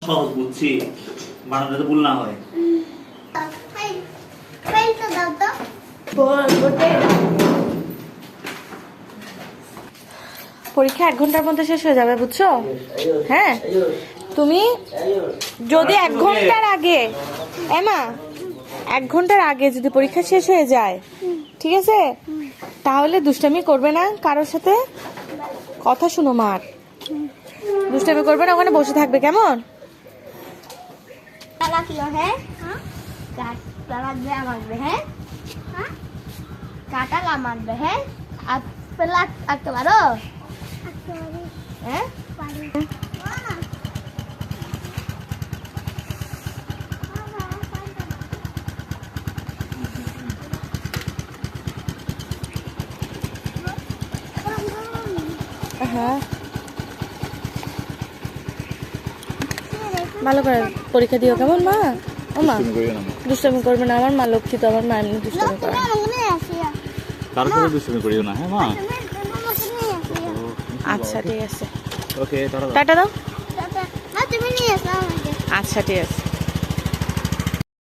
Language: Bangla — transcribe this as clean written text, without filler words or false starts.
সহজ বুঝছি, বানাতে তো ভুল না হয়। পরীক্ষা 1 ঘন্টার মধ্যে শেষ হয়ে যাবে, বুঝছো? হ্যাঁ, তুমি যদি 1 ঘন্টার আগে, এমা 1 ঘন্টার আগে যদি পরীক্ষা শেষ হয়ে যায়, ঠিক আছে, তাহলে দুষ্টামি করবে না কারোর সাথে। কথা শুনো মার, দুষ্টামি করবে না, ওখানে বসে থাকবে, কেমন? কাটা মারবে, হ্যাঁ, আর পেলা আঁকতে পারো? হ্যাঁ, হ্যাঁ, ভালো করে পরীক্ষা দিও, কেমন মা? ও মা, দুষ্টামি করবে না, আমার মা লক্ষ্মী তো, আমার মা এমনি দুষ্টামি করে। তারপরে দুষ্টামি করিও না, হ্যাঁ মা? আচ্ছা ঠিক আছে, ওকে, টাটা দাও। তুমি নিয়ে এসো আমাকে। আচ্ছা ঠিক আছে।